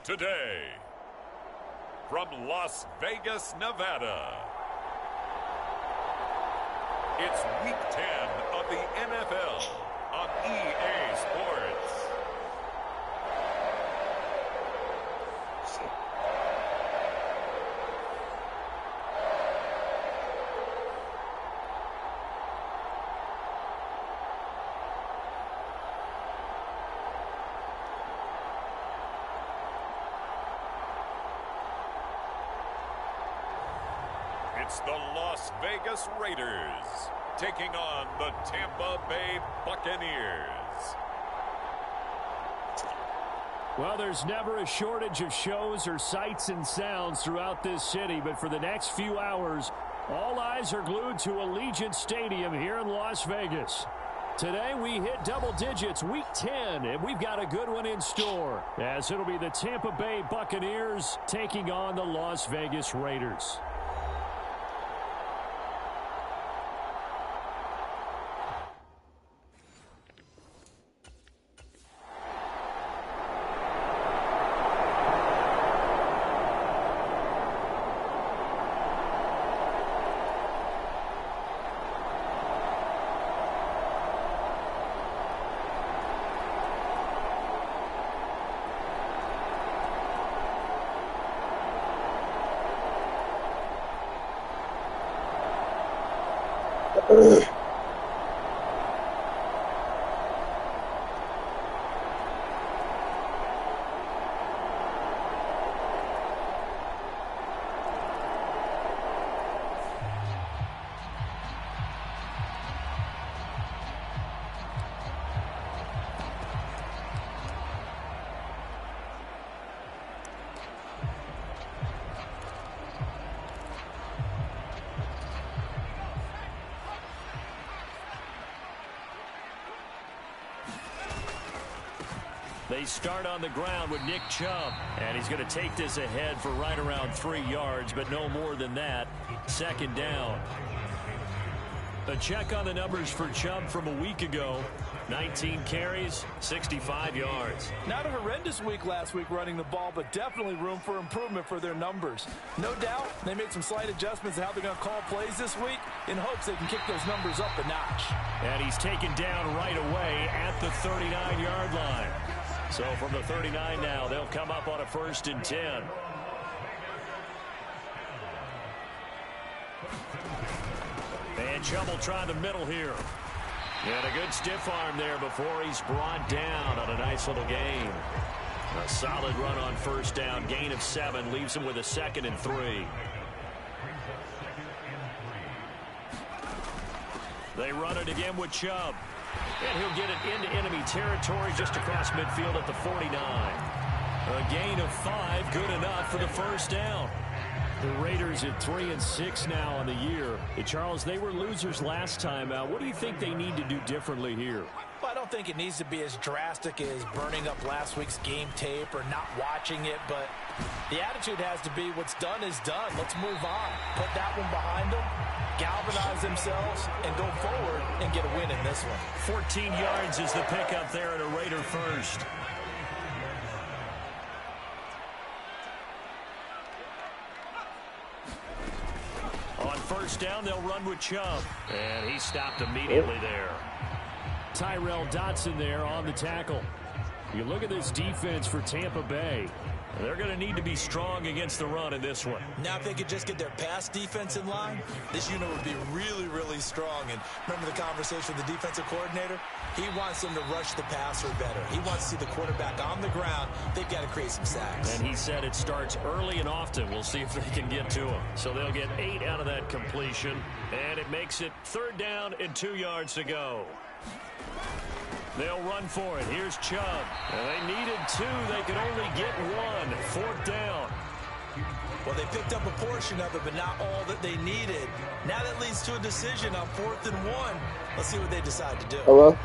today, from Las Vegas, Nevada, it's Week 10 of the NFL on EA Sports. It's the Las Vegas Raiders taking on the Tampa Bay Buccaneers. Well, there's never a shortage of shows or sights and sounds throughout this city, but for the next few hours, all eyes are glued to Allegiant Stadium here in Las Vegas. Today we hit double digits, Week 10, and we've got a good one in store, as it'll be the Tampa Bay Buccaneers taking on the Las Vegas Raiders. They start on the ground with Nick Chubb, and he's going to take this ahead for right around 3 yards, but no more than that. Second down. A check on the numbers for Chubb from a week ago. 19 carries, 65 yards. Not a horrendous week last week running the ball, but definitely room for improvement for their numbers. No doubt they made some slight adjustments to how they're going to call plays this week in hopes they can kick those numbers up a notch. And he's taken down right away at the 39-yard line. So from the 39 now, they'll come up on a 1st and 10. And Chubb will try the middle here. And a good stiff arm there before he's brought down on a nice little gain. A solid run on 1st down. Gain of 7 leaves him with a 2nd and 3. They run it again with Chubb. And he'll get it into enemy territory just across midfield at the 49. A gain of 5, good enough for the 1st down. The Raiders at 3-6 now on the year. Charles, they were losers last time out. What do you think they need to do differently here? Well, I don't think it needs to be as drastic as burning up last week's game tape or not watching it, but the attitude has to be what's done is done. Let's move on. Put that one behind them, galvanize themselves, and go forward and get a win in this one. 14 yards is the pickup there at a Raider 1st. On 1st down, they'll run with Chubb. And he stopped immediately there. Tyrell Dotson there on the tackle. You look at this defense for Tampa Bay. They're going to need to be strong against the run in this one. Now, if they could just get their pass defense in line, this unit would be really, really strong. And remember the conversation with the defensive coordinator? He wants them to rush the passer better. He wants to see the quarterback on the ground. They've got to create some sacks. And he said it starts early and often. We'll see if they can get to him. So they'll get 8 out of that completion. And it makes it 3rd down and 2 yards to go. They'll run for it. Here's Chubb. And they needed 2. They could only get 1. 4th down. Well, they picked up a portion of it, but not all that they needed. Now that leads to a decision on 4th and 1. Let's see what they decide to do. Hello?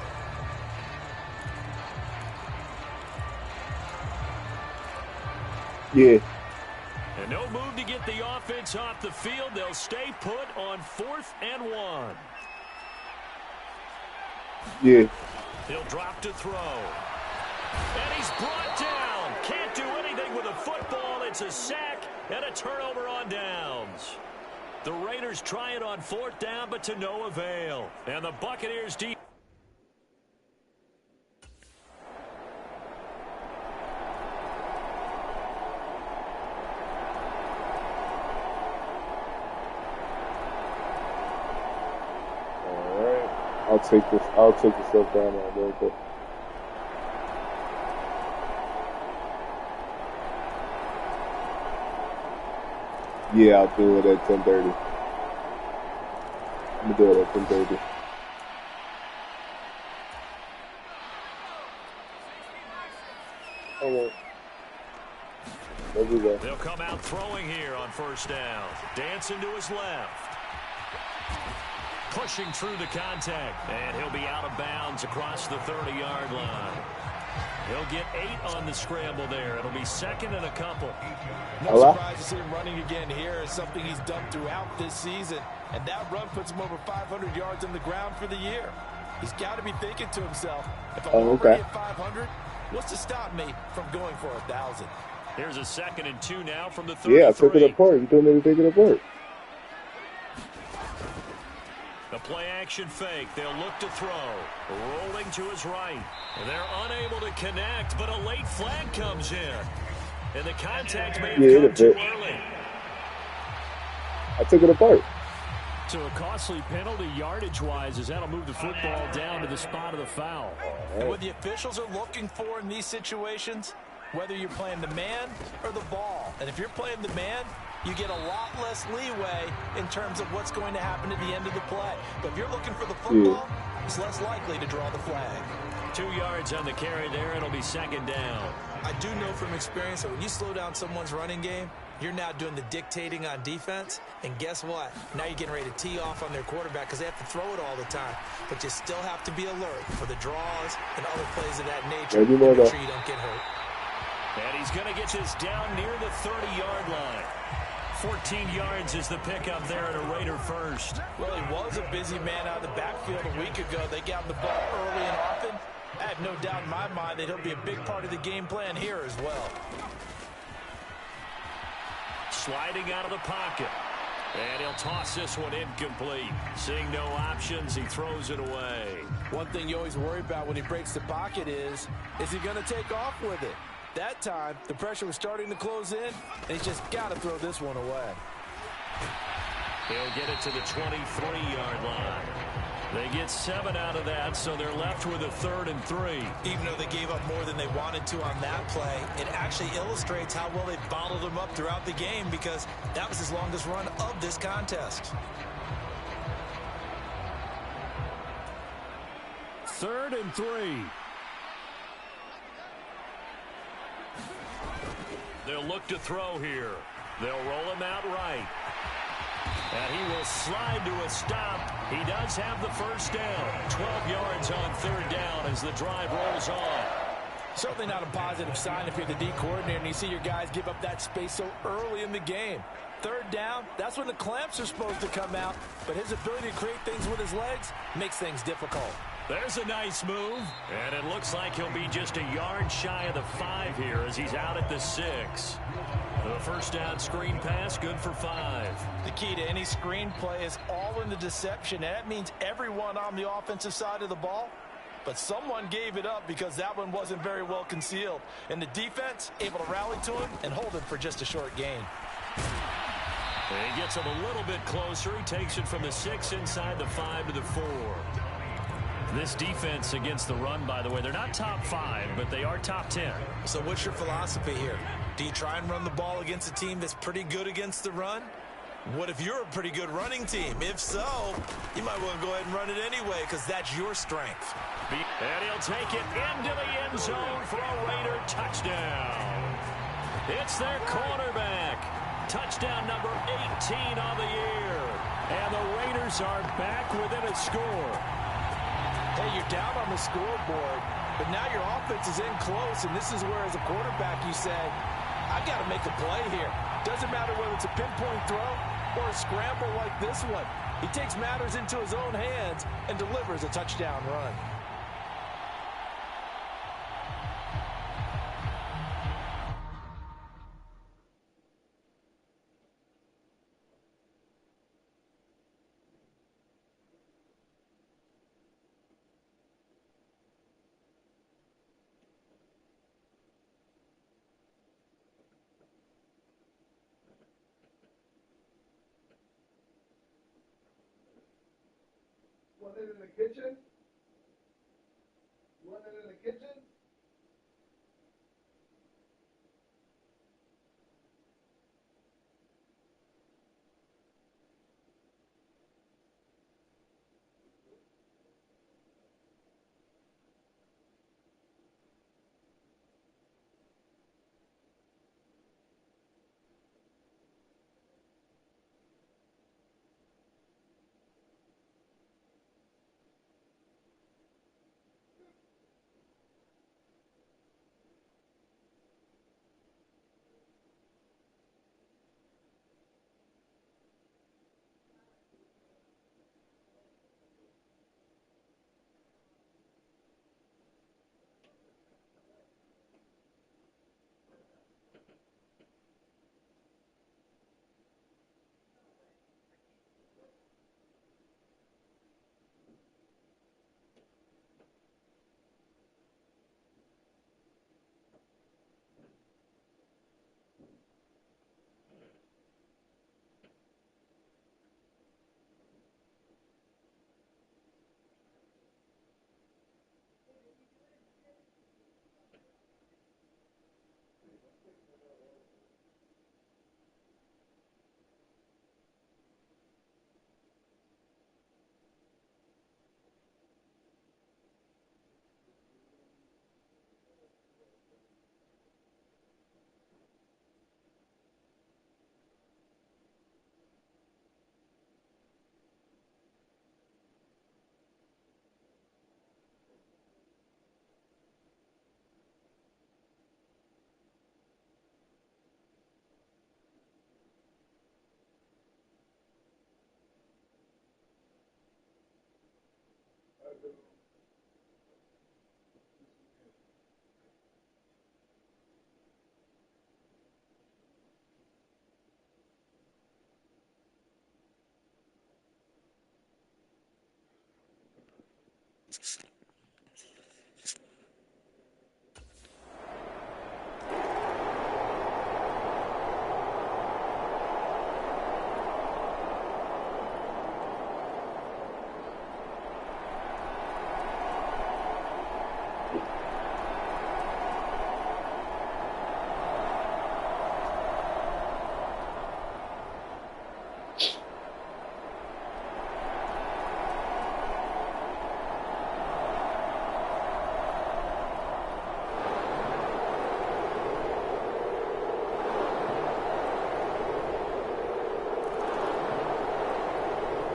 Yeah. And no move to get the offense off the field. They'll stay put on 4th and 1. Yeah. He'll drop to throw. And he's brought down. Can't do anything running with a football. It's a sack and a turnover on downs. The Raiders try it on 4th down, but to no avail. And the Buccaneers deep. I'll take this stuff down on real quick. Yeah, I'll do it at 10:30. I'm gonna do it at 10:30. Okay. There we go. They'll come out throwing here on 1st down. Dancing to his left. Pushing through the contact. And he'll be out of bounds across the 30-yard line. He'll get 8 on the scramble there. It'll be 2nd and a couple. No surprise to see him running again here. It's something he's done throughout this season. And that run puts him over 500 yards on the ground for the year. He's got to be thinking to himself, if I'm already at 500, what's to stop me from going for 1,000? Here's a 2nd and 2 now from the 33. Yeah, I took it apart. You told me to take it apart. The play-action fake. They'll look to throw. Rolling to his right. And they're unable to connect, but a late flag comes in. And the contact may have come too early. I took it apart. So a costly penalty yardage-wise as that'll move the football down to the spot of the foul. And what the officials are looking for in these situations, whether you're playing the man or the ball. And if you're playing the man, you get a lot less leeway in terms of what's going to happen at the end of the play. But if you're looking for the football, it's less likely to draw the flag. 2 yards on the carry there. It'll be 2nd down. I do know from experience that when you slow down someone's running game, you're now doing the dictating on defense. And guess what? Now you're getting ready to tee off on their quarterback because they have to throw it all the time. But you still have to be alert for the draws and other plays of that nature. Make sure you don't get hurt. And he's going to get this down near the 30-yard line. 14 yards is the pickup there at a Raider first. Well, he was a busy man out of the backfield a week ago. They got him the ball early and often. I have no doubt in my mind that he'll be a big part of the game plan here as well. Sliding out of the pocket. And he'll toss this one incomplete. Seeing no options, he throws it away. One thing you always worry about when he breaks the pocket is he going to take off with it? That time, the pressure was starting to close in, and he's just got to throw this one away. He'll get it to the 23-yard line. They get 7 out of that, so they're left with a 3rd and 3. Even though they gave up more than they wanted to on that play, it actually illustrates how well they bottled them up throughout the game because that was his longest run of this contest. 3rd and 3. They'll look to throw here. They'll roll him out right. And he will slide to a stop. He does have the first down. 12 yards on 3rd down as the drive rolls on. Certainly not a positive sign if you're the D coordinator and you see your guys give up that space so early in the game. 3rd down, that's when the clamps are supposed to come out. But his ability to create things with his legs makes things difficult. There's a nice move. And it looks like he'll be just a yard shy of the 5 here as he's out at the 6. The first down screen pass, good for 5. The key to any screen play is all in the deception. And that means everyone on the offensive side of the ball. But someone gave it up because that one wasn't very well concealed. And the defense able to rally to him and hold him for just a short gain. And he gets him a little bit closer. He takes it from the 6 inside the 5 to the 4. This defense against the run, by the way, they're not top 5, but they are top 10. So what's your philosophy here? Do you try and run the ball against a team that's pretty good against the run? What if you're a pretty good running team? If so, you might want to go ahead and run it anyway because that's your strength. And he'll take it into the end zone for a Raider touchdown. It's their quarterback. Touchdown number 18 on the year. And the Raiders are back within a score. Hey, you're down on the scoreboard, but now your offense is in close, and this is where, as a quarterback, you say, I got to make a play here. Doesn't matter whether it's a pinpoint throw or a scramble like this one. He takes matters into his own hands and delivers a touchdown run. it in the kitchen? You want it in the kitchen?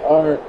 All right.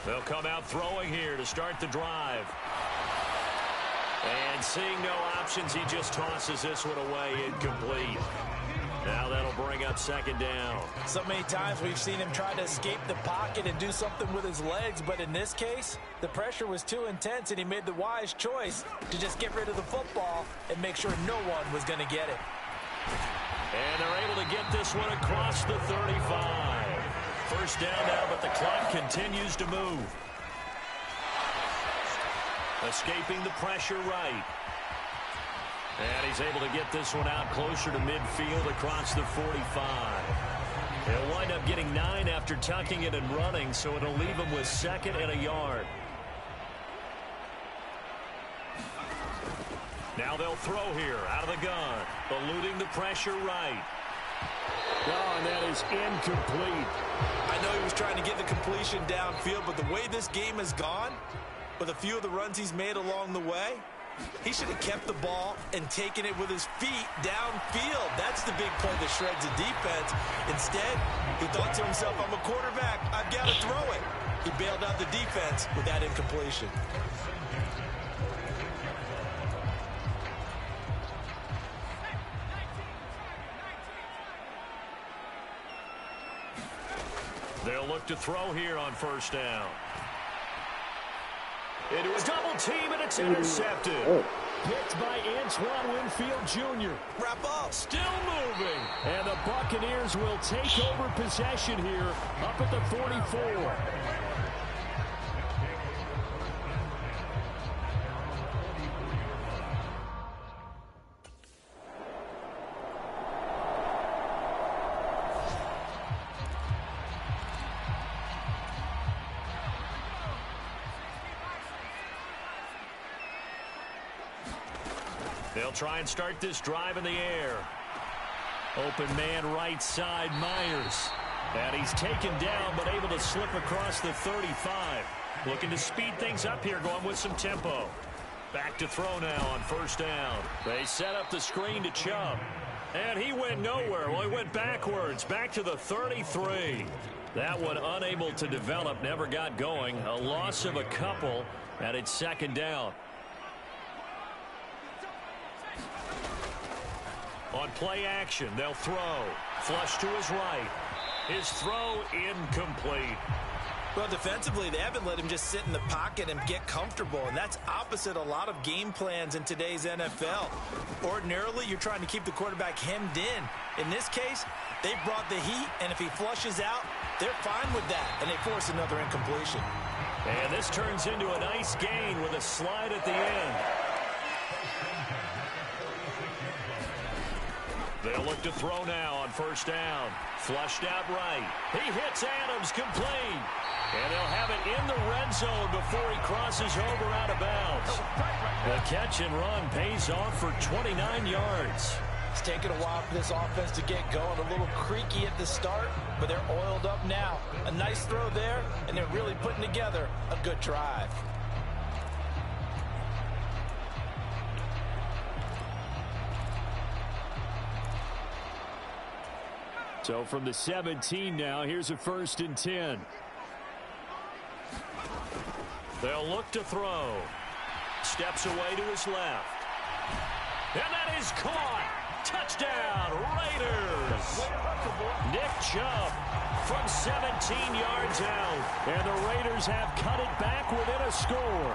They'll come out throwing here to start the drive. And seeing no options, he just tosses this one away, incomplete. Now that'll bring up second down. So many times we've seen him try to escape the pocket and do something with his legs, but in this case, the pressure was too intense and he made the wise choice to just get rid of the football and make sure no one was going to get it. And they're able to get this one across the 35. First down now, but the clock continues to move. Escaping the pressure right. And he's able to get this one out closer to midfield across the 45. He'll wind up getting 9 after tucking it and running, so it'll leave him with 2nd and a yard. Now they'll throw here out of the gun. Eluding the pressure right. Oh, and that is incomplete. I know he was trying to get the completion downfield, but the way this game has gone, with a few of the runs he's made along the way, he should have kept the ball and taken it with his feet downfield. That's the big play that shreds the defense. Instead, he thought to himself, I'm a quarterback, I've got to throw it. He bailed out the defense with that incompletion. They'll look to throw here on first down. Into a double team, and it's intercepted. Picked by Antoine Winfield Jr. Wrap up. Still moving. And the Buccaneers will take over possession here up at the 44. They'll try and start this drive in the air. Open man right side, Myers. And he's taken down, but able to slip across the 35. Looking to speed things up here, going with some tempo. Back to throw now on first down. They set up the screen to Chubb. And he went nowhere. Well, he went backwards, back to the 33. That one unable to develop, never got going. A loss of a couple, and it's second down. On play action, they'll throw. Flush to his right. His throw incomplete. Well, defensively, they haven't let him just sit in the pocket and get comfortable, and that's opposite a lot of game plans in today's NFL. Ordinarily, you're trying to keep the quarterback hemmed in. In this case, they brought the heat, and if he flushes out, they're fine with that, and they force another incompletion. And this turns into a nice gain with a slide at the end. They'll look to throw now on first down. Flushed out right. He hits Adams complete. And they'll have it in the red zone before he crosses over out of bounds. The catch and run pays off for 29 yards. It's taken a while for this offense to get going. A little creaky at the start, but they're oiled up now. A nice throw there, and they're really putting together a good drive. So from the 17 now, here's a 1st and 10. They'll look to throw. Steps away to his left. And that is caught. Touchdown, Raiders. Nick Chubb from 17 yards out. And the Raiders have cut it back within a score.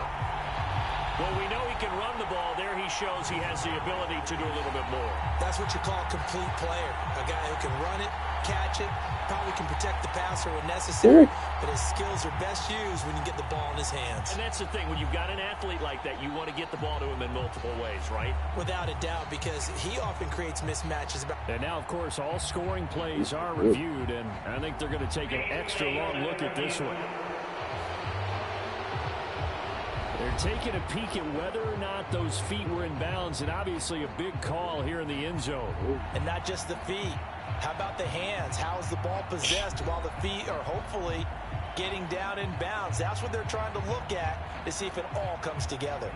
Well, we know he can run the ball. There he shows he has the ability to do a little bit more. That's what you call a complete player. A guy who can run it, catch it, probably can protect the passer when necessary, but his skills are best used when you get the ball in his hands. And that's the thing. When you've got an athlete like that, you want to get the ball to him in multiple ways, right? Without a doubt, because he often creates mismatches. And now, of course, all scoring plays are reviewed, and I think they're going to take an extra long look at this one. They're taking a peek at whether or not those feet were in bounds, and obviously a big call here in the end zone. And not just the feet. How about the hands? How is the ball possessed while the feet are hopefully getting down in bounds? That's what they're trying to look at to see if it all comes together.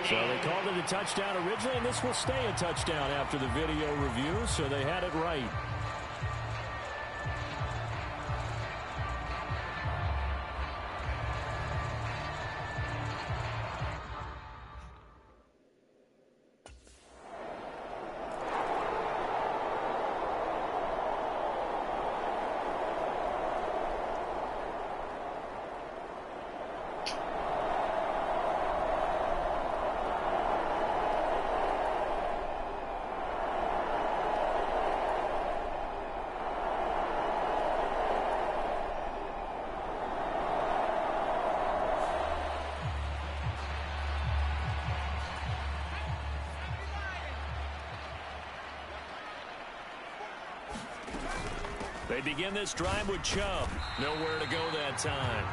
So they called it a touchdown originally, and this will stay a touchdown after the video review, so they had it right. They begin this drive with Chubb. Nowhere to go that time.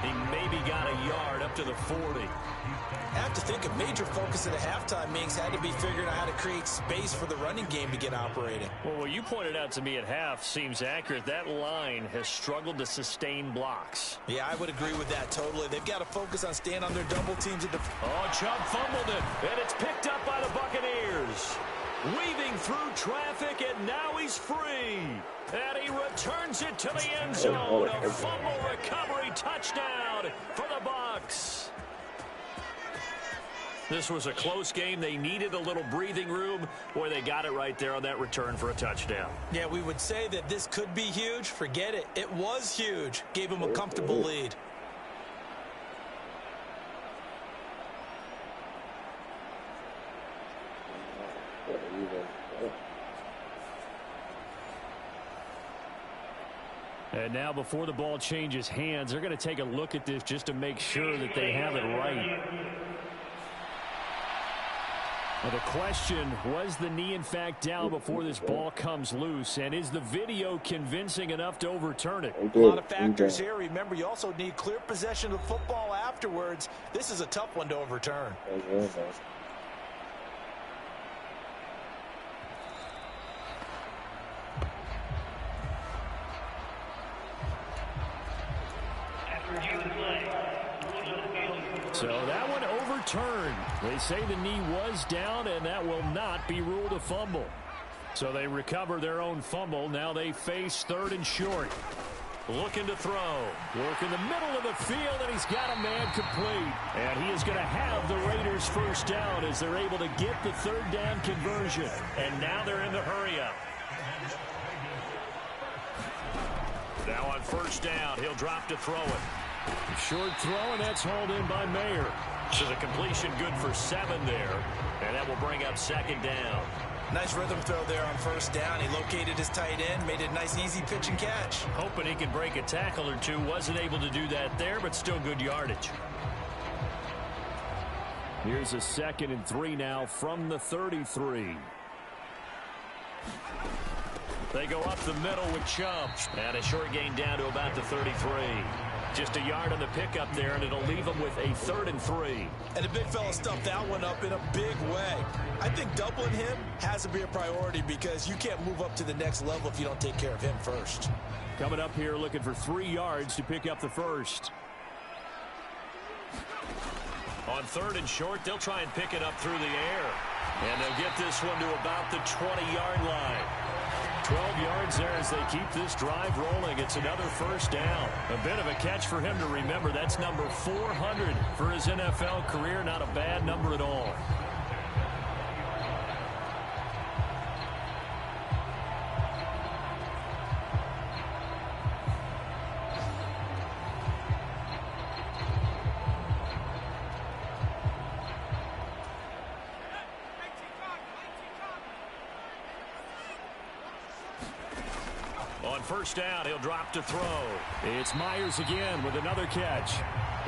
He maybe got a yard up to the 40. I have to think a major focus at the halftime meetings had to be figuring out how to create space for the running game to get operating. Well, what you pointed out to me at half seems accurate. That line has struggled to sustain blocks. Yeah, I would agree with that totally. They've got to focus on staying on their double teams. Oh, Chubb fumbled it, and it's picked up by the Buccaneers. Weaving through traffic, and now he's free. And he returns it to the end zone. A fumble recovery touchdown for the Bucs. This was a close game. They needed a little breathing room. Boy, they got it right there on that return for a touchdown. Yeah, we would say that this could be huge. Forget it. It was huge. Gave him a comfortable lead. And now before the ball changes hands, they're going to take a look at this just to make sure that they have it right. Well, the question, was the knee in fact down before this ball comes loose? And is the video convincing enough to overturn it? A lot of factors here. Remember, you also need clear possession of the football afterwards. This is a tough one to overturn. So that one overturned. They say the knee was down, and that will not be ruled a fumble. So they recover their own fumble. Now they face third and short. Looking to throw. Work in the middle of the field, and he's got a man complete. And he is going to have the Raiders first down as they're able to get the third down conversion. And now they're in the hurry-up. Now on first down, he'll drop to throw it. Short throw, and that's hauled in by Mayer. So the completion good for 7 there. And that will bring up second down. Nice rhythm throw there on first down. He located his tight end, made it a nice, easy pitch and catch. Hoping he could break a tackle or two. Wasn't able to do that there, but still good yardage. Here's a 2nd and 3 now from the 33. They go up the middle with Chubb. And a short gain down to about the 33. Just a yard on the pickup there, and it'll leave them with a 3rd and 3. And the big fella stuffed that one up in a big way. I think doubling him has to be a priority because you can't move up to the next level if you don't take care of him first. Coming up here looking for 3 yards to pick up the first. On 3rd and short, they'll try and pick it up through the air. And they'll get this one to about the 20-yard line. 12 yards there as they keep this drive rolling. It's another first down. A bit of a catch for him to remember. That's number 400 for his NFL career. Not a bad number at all. On first down, he'll drop to throw. It's Myers again with another catch.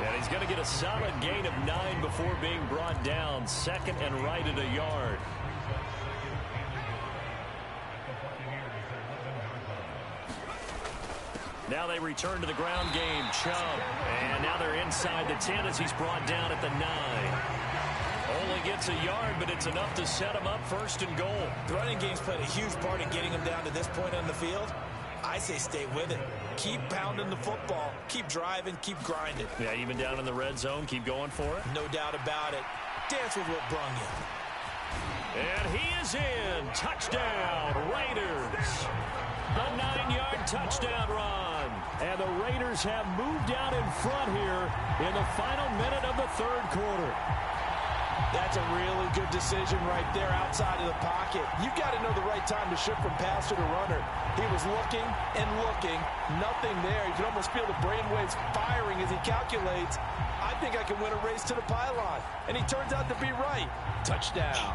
And he's going to get a solid gain of 9 before being brought down. 2nd and right at a yard. Now they return to the ground game. Chubb. And now they're inside the 10 as he's brought down at the 9. Only gets a yard, but it's enough to set him up 1st and goal. The running game's played a huge part in getting him down to this point on the field. I say stay with it. Keep pounding the football. Keep driving. Keep grinding. Yeah, even down in the red zone, keep going for it. No doubt about it. Dance with what brung you. And he is in. Touchdown, Raiders. A 9-yard touchdown run. And the Raiders have moved out in front here in the final minute of the third quarter. That's a really good decision right there outside of the pocket. You've got to know the right time to shift from passer to runner. He was looking and looking. Nothing there. You can almost feel the brainwaves firing as he calculates, I think I can win a race to the pylon. And he turns out to be right. Touchdown.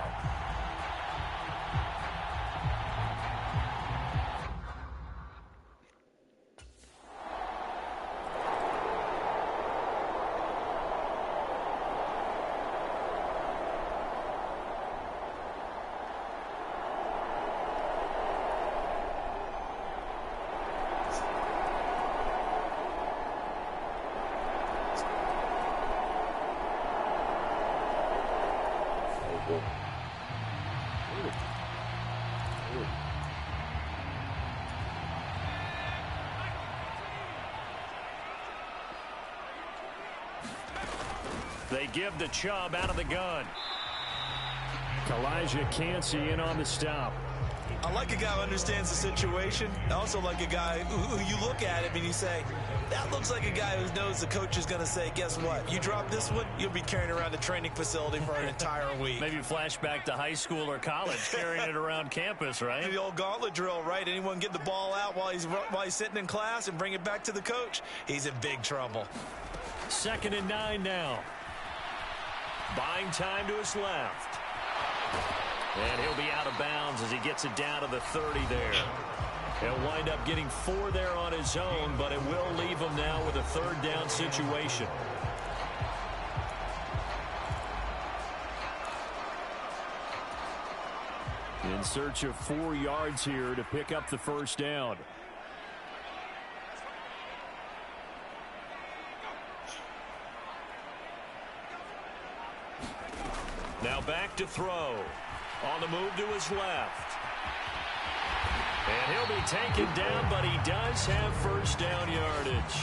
They give the Chubb out of the gun. Elijah Cansey in on the stop. I like a guy who understands the situation. I also like a guy who you look at him and you say, that looks like a guy who knows the coach is going to say, guess what? You drop this one, you'll be carrying around the training facility for an entire week. Maybe flashback to high school or college, carrying it around campus, right? The old gauntlet drill, right? Anyone get the ball out while he's sitting in class and bring it back to the coach, he's in big trouble. 2nd and 9 now. Buying time to his left. And he'll be out of bounds as he gets it down to the 30 there. He'll wind up getting 4 there on his own, but it will leave him now with a 3rd down situation. In search of 4 yards here to pick up the 1st down. Now back to throw. On the move to his left. And he'll be taken down, but he does have 1st down yardage.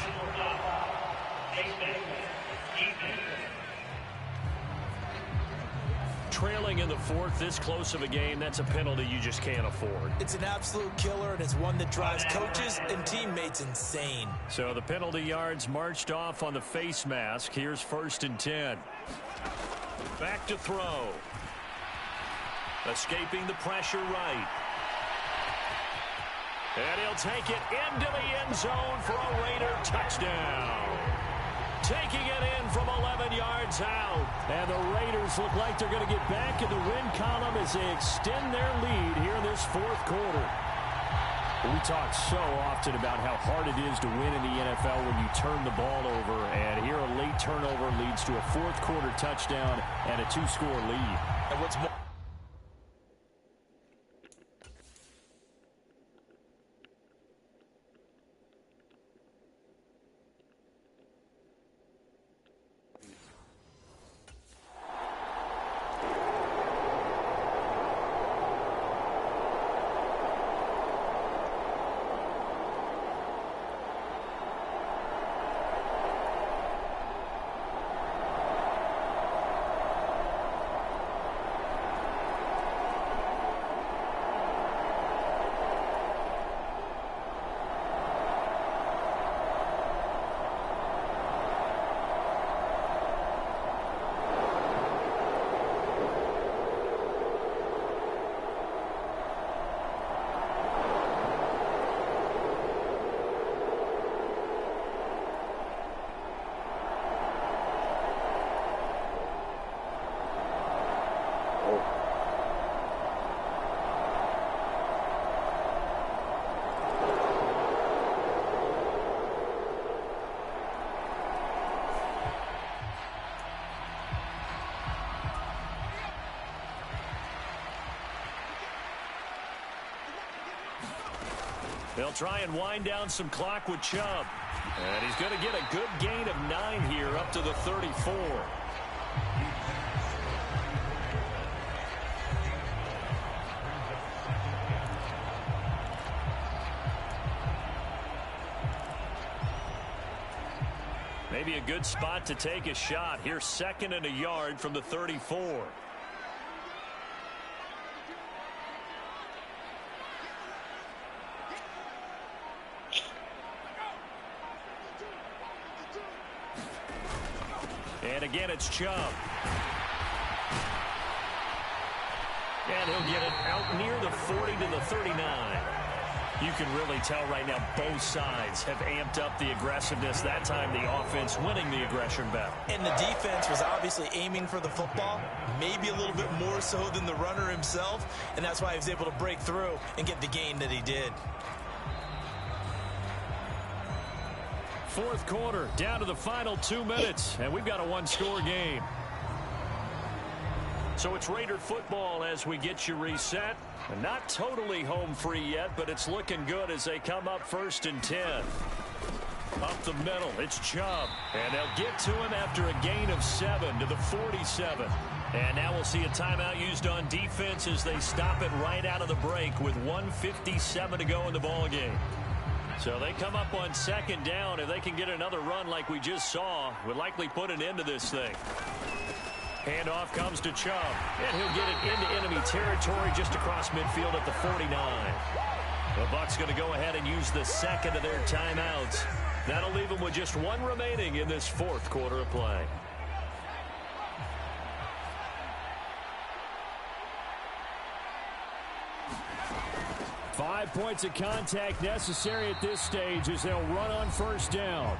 Trailing in the 4th, this close of a game, that's a penalty you just can't afford. It's an absolute killer, and it's one that drives coaches and teammates insane. So the penalty yards marched off on the face mask. Here's 1st and 10. Back to throw. Escaping the pressure right. And he'll take it into the end zone for a Raider touchdown. Taking it in from 11 yards out. And the Raiders look like they're going to get back in the win column as they extend their lead here in this 4th quarter. We talk so often about how hard it is to win in the NFL when you turn the ball over. And here a late turnover leads to a 4th quarter touchdown and a 2-score lead. And what's more, they'll try and wind down some clock with Chubb. And he's going to get a good gain of 9 here up to the 34. Maybe a good spot to take a shot. Here's 2nd and a yard from the 34. And again, it's Chubb. And he'll get it out near the 40 to the 39. You can really tell right now both sides have amped up the aggressiveness. That time the offense winning the aggression battle. And the defense was obviously aiming for the football, maybe a little bit more so than the runner himself, and that's why he was able to break through and get the gain that he did. 4th quarter, down to the final 2 minutes, and we've got a one-score game. So it's Raider football as we get you reset. Not totally home free yet, but it's looking good as they come up 1st and 10. Up the middle, it's Chubb. And they'll get to him after a gain of 7 to the 47. And now we'll see a timeout used on defense as they stop it right out of the break with 1:57 to go in the ballgame. So they come up on 2nd down. If they can get another run like we just saw, would likely put an end to this thing. Handoff comes to Chubb, and he'll get it into enemy territory just across midfield at the 49. The Bucs going to go ahead and use the 2nd of their timeouts. That'll leave them with just 1 remaining in this 4th quarter of play. Five points of contact necessary at this stage as they'll run on 1st down.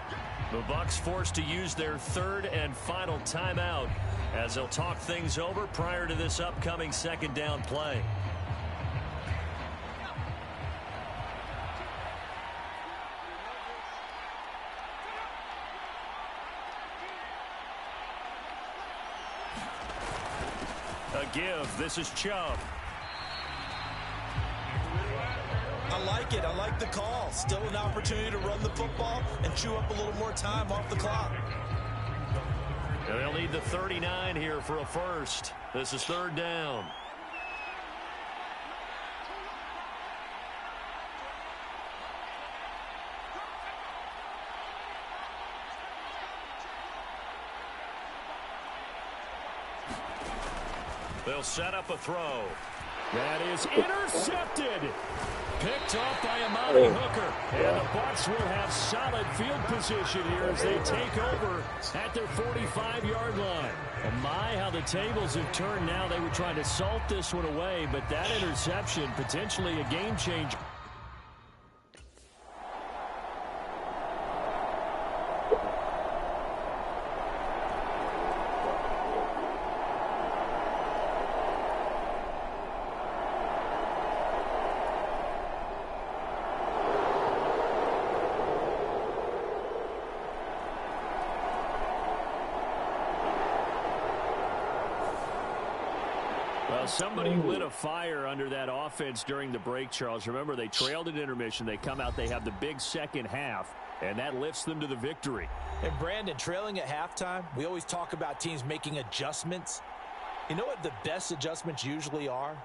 The Bucs forced to use their 3rd and final timeout as they'll talk things over prior to this upcoming 2nd down play. A give. This is Chubb. I like it. I like the call. Still an opportunity to run the football and chew up a little more time off the clock. They'll need the 39 here for a first. This is 3rd down. They'll set up a throw. That is intercepted. Picked off by Amani Hooker. And the Bucs will have solid field position here as they take over at their 45-yard line. And my, how the tables have turned now. They were trying to salt this one away, but that interception, potentially a game changer. Somebody lit a fire under that offense during the break, Charles. Remember, they trailed at intermission. They come out, they have the big second half, and that lifts them to the victory. And, Brandon, trailing at halftime, we always talk about teams making adjustments. You know what the best adjustments usually are?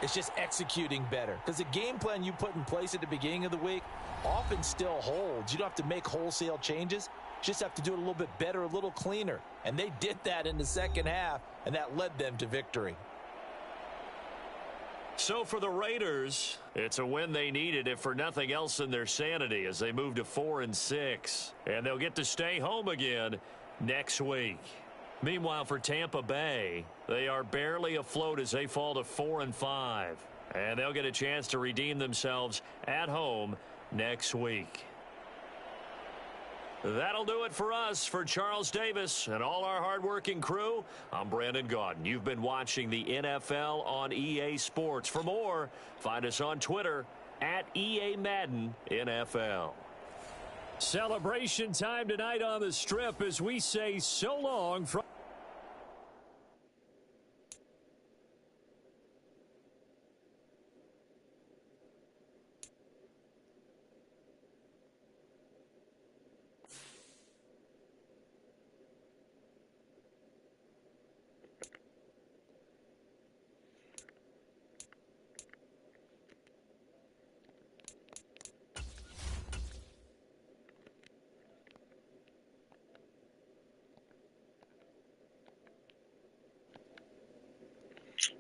It's just executing better. Because the game plan you put in place at the beginning of the week often still holds. You don't have to make wholesale changes. Just have to do it a little bit better, a little cleaner. And they did that in the second half, and that led them to victory. So for the Raiders, it's a win they needed, if for nothing else than their sanity, as they move to 4-6. And they'll get to stay home again next week. Meanwhile, for Tampa Bay, they are barely afloat as they fall to 4-5. And they'll get a chance to redeem themselves at home next week. That'll do it for us. For Charles Davis and all our hardworking crew, I'm Brandon Gaudin. You've been watching the NFL on EA Sports. For more, find us on Twitter at EA Madden NFL. Celebration time tonight on the Strip as we say so long from